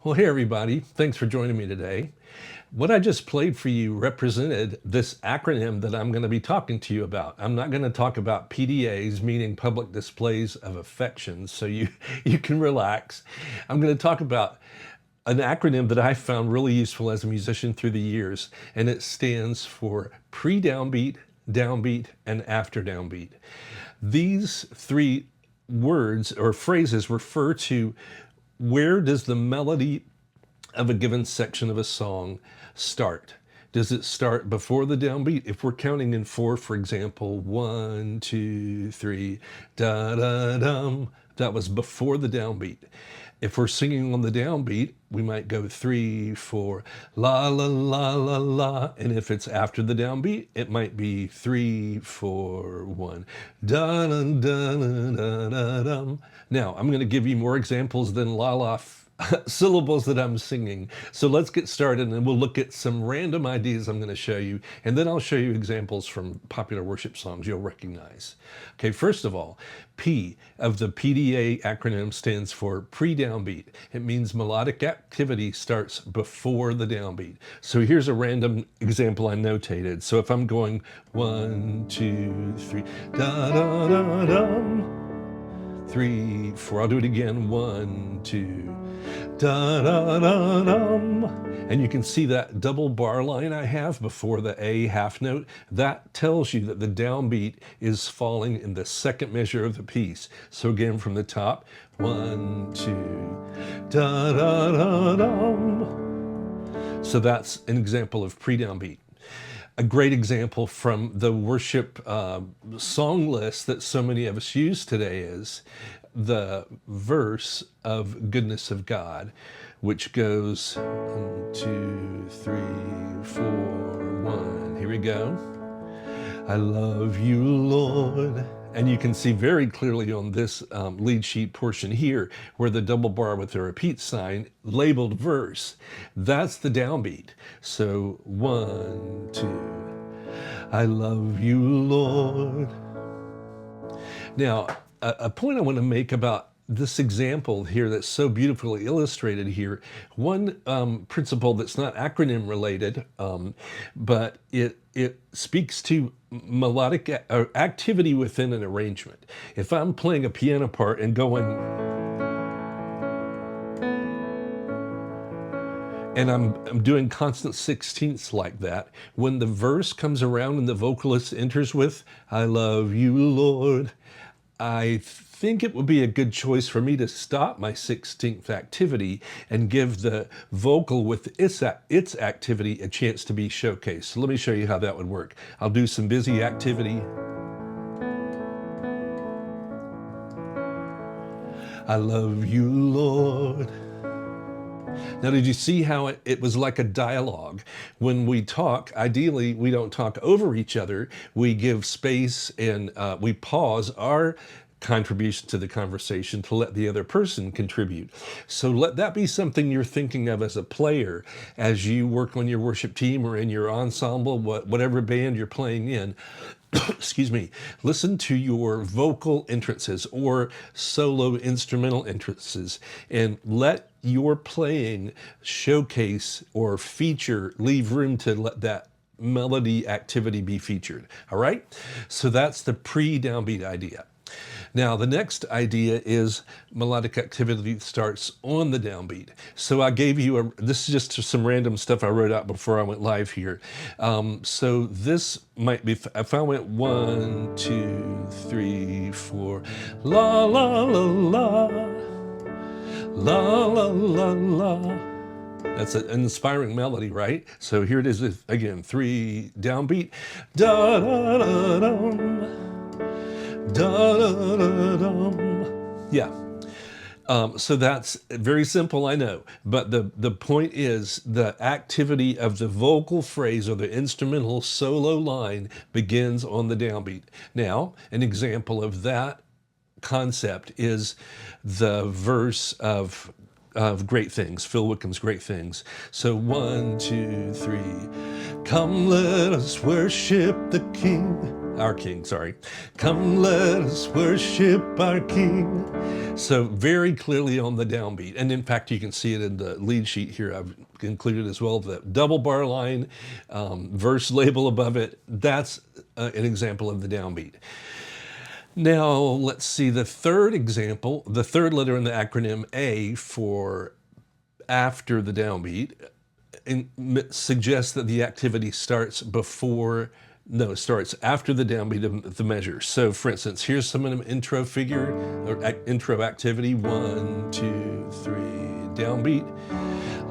Well, hey everybody, thanks for joining me today. What I just played for you represented this acronym that I'm going to be talking to you about. I'm not going to talk about PDAs, meaning public displays of affection, so you can relax. I'm going to talk about an acronym that I found really useful as a musician through the years, and it stands for pre-downbeat, downbeat, and after downbeat. These three words or phrases refer to where does the melody of a given section of a song start? Does it start before the downbeat? If we're counting in four, for example, 1, 2, 3, da da dum, that was before the downbeat. If we're singing on the downbeat, we might go 3, 4, la la la la la. And if it's after the downbeat, it might be 3, 4, 1, da da da da da dum. Now, I'm going to give you more examples than la la syllables that I'm singing. So let's get started and we'll look at some random ideas I'm going to show you, and then I'll show you examples from popular worship songs you'll recognize. Okay, first of all, P of the PDA acronym stands for pre-downbeat. It means melodic activity starts before the downbeat. So here's a random example I notated. So if I'm going 1, 2, 3, da da da dum. 3, 4, I'll do it again, 1, 2, da da da dum. And you can see that double bar line I have before the A half note. That tells you that the downbeat is falling in the second measure of the piece. So again, from the top, 1, 2, da da da dum. So that's an example of pre-downbeat. A great example from the worship song list that so many of us use today is the verse of Goodness of God, which goes 1, 2, 3, 4, 1. Here we go. I love you, Lord. And you can see very clearly on this lead sheet portion here where the double bar with the repeat sign labeled verse. That's the downbeat. So 1, 2, I love you, Lord. Now, a point I want to make about this example here that's so beautifully illustrated here, one principle that's not acronym related, but it speaks to melodic activity within an arrangement. If I'm playing a piano part and going, and I'm doing constant sixteenths like that, when the verse comes around and the vocalist enters with, I love you, Lord, I think it would be a good choice for me to stop my 16th activity and give the vocal with its activity a chance to be showcased. So let me show you how that would work. I'll do some busy activity. I love you, Lord. Now, did you see how it was like a dialogue? When we talk, ideally, we don't talk over each other. We give space and we pause our contribution to the conversation to let the other person contribute. So let that be something you're thinking of as a player as you work on your worship team or in your ensemble, whatever band you're playing in. Excuse me, listen to your vocal entrances or solo instrumental entrances and let your playing showcase or feature, leave room to let that melody activity be featured. All right? So that's the pre-downbeat idea. Now, the next idea is melodic activity starts on the downbeat. So I gave you this is just some random stuff I wrote out before I went live here. So this might be, if I went 1, 2, 3, 4, la, la, la, la, la, la, la, la. That's an inspiring melody, right? So here it is again, 3, downbeat, da, da, da, dum. Da, da, da, dum. Yeah. So that's very simple, I know. But the point is the activity of the vocal phrase or the instrumental solo line begins on the downbeat. Now, an example of that concept is the verse of Great Things, Phil Wickham's Great Things. So 1, 2, 3, come let us worship the King. Our King, sorry. Come let us worship our King. So very clearly on the downbeat. And in fact, you can see it in the lead sheet here. I've included as well the double bar line, verse label above it. That's an example of the downbeat. Now, let's see the third example, the third letter in the acronym A for after the downbeat suggests that the activity starts starts after the downbeat of the measure. So for instance, here's some of an intro figure or intro activity. 1, 2, 3, downbeat.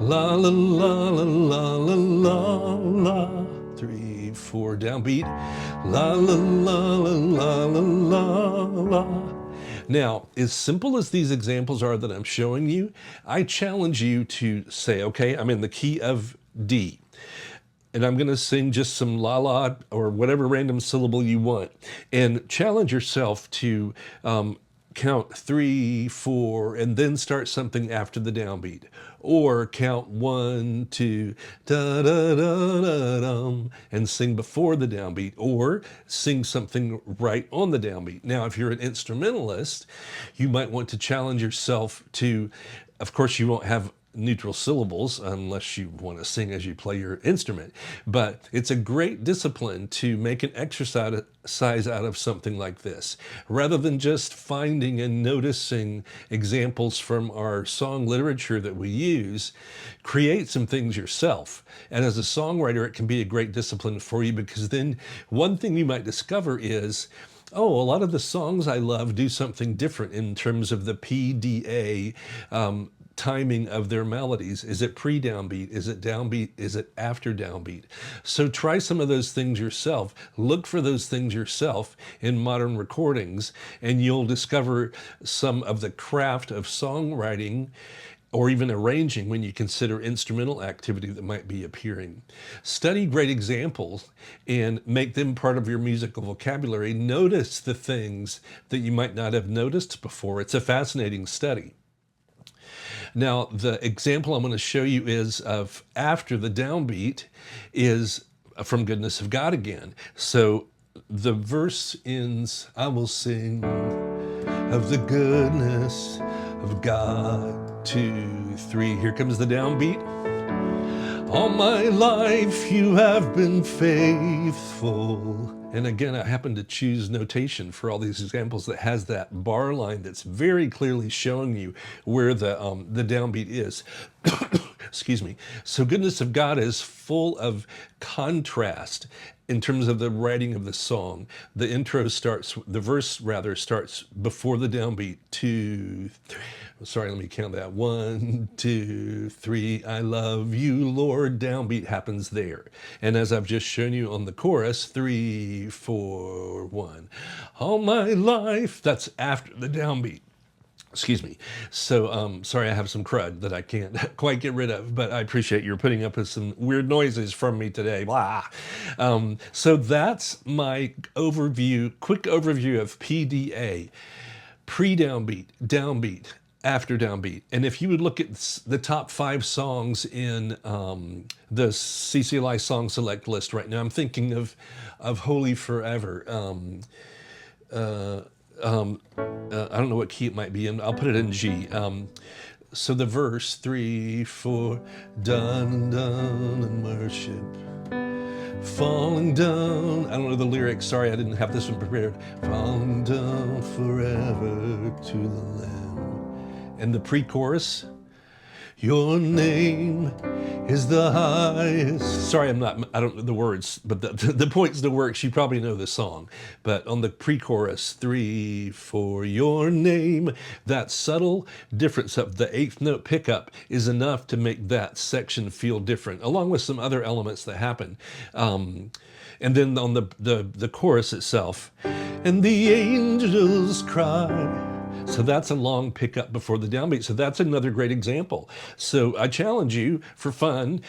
La la la la la la la la. 3, 4, downbeat. La la la la la la la la. Now, as simple as these examples are that I'm showing you, I challenge you to say, okay, I'm in the key of D, and I'm going to sing just some la-la or whatever random syllable you want, and challenge yourself to count 3, 4, and then start something after the downbeat. Or count 1, 2, da da da da dum, and sing before the downbeat, or sing something right on the downbeat. Now, if you're an instrumentalist, you might want to challenge yourself to, of course, you won't have neutral syllables unless you want to sing as you play your instrument. But it's a great discipline to make an exercise out of something like this. Rather than just finding and noticing examples from our song literature that we use, create some things yourself. And as a songwriter, it can be a great discipline for you, because then one thing you might discover is, oh, a lot of the songs I love do something different in terms of the PDA timing of their melodies. Is it pre-downbeat? Is it downbeat? Is it after downbeat? So try some of those things yourself. Look for those things yourself in modern recordings, and you'll discover some of the craft of songwriting or even arranging when you consider instrumental activity that might be appearing. Study great examples and make them part of your musical vocabulary. Notice the things that you might not have noticed before. It's a fascinating study. Now, the example I'm going to show you is of after the downbeat is from Goodness of God again. So the verse ends, I will sing of the goodness of God. 2, 3, here comes the downbeat. All my life you have been faithful. And again, I happen to choose notation for all these examples that has that bar line that's very clearly showing you where the downbeat is. Excuse me. So Goodness of God is full of contrast in terms of the writing of the song. The intro starts, the verse rather starts before the downbeat. 2, 3. Sorry, let me count that. 1, 2, 3. I love you, Lord. Downbeat happens there. And as I've just shown you on the chorus, 3, 4, 1. All my life, that's after the downbeat. Excuse me. So, sorry, I have some crud that I can't quite get rid of, but I appreciate you're putting up with some weird noises from me today. Blah. So that's my overview, quick overview of PDA. Pre-downbeat, downbeat, after downbeat. And if you would look at the top 5 songs in the CCLI song select list right now, I'm thinking of Holy Forever. I don't know what key it might be in. I'll put it in G. So the verse, 3, 4, done, done, and worship. Falling down, I don't know the lyrics, sorry I didn't have this one prepared. Falling down forever to the Lamb. And the pre-chorus, your name is the highest. Sorry, I don't know the words, but the point's the works. You probably know the song. But on the pre-chorus, 3, 4, your name, that subtle difference of the 8th note pickup is enough to make that section feel different, along with some other elements that happen. And then on the chorus itself, and the angels cry. So that's a long pickup before the downbeat. So that's another great example. So I challenge you for fun,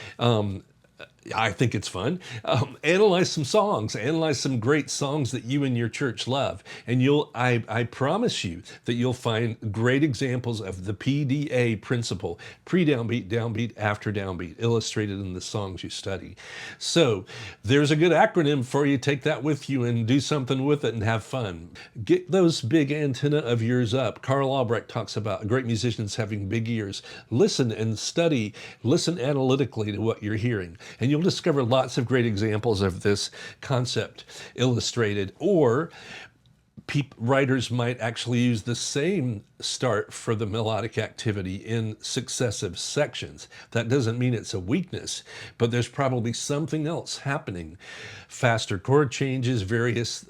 I think it's fun. Analyze some songs, analyze some great songs that you and your church love. And I promise you that you'll find great examples of the PDA principle, pre-downbeat, downbeat, after downbeat, illustrated in the songs you study. So there's a good acronym for you. Take that with you and do something with it and have fun. Get those big antenna of yours up. Carl Albrecht talks about great musicians having big ears. Listen and study, listen analytically to what you're hearing. And you'll discover lots of great examples of this concept illustrated, or writers might actually use the same start for the melodic activity in successive sections. That doesn't mean it's a weakness, but there's probably something else happening. Faster chord changes, various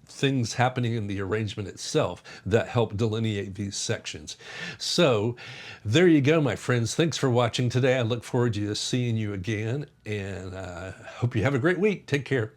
things happening in the arrangement itself that help delineate these sections. So there you go, my friends. Thanks for watching today. I look forward to seeing you again, and hope you have a great week. Take care.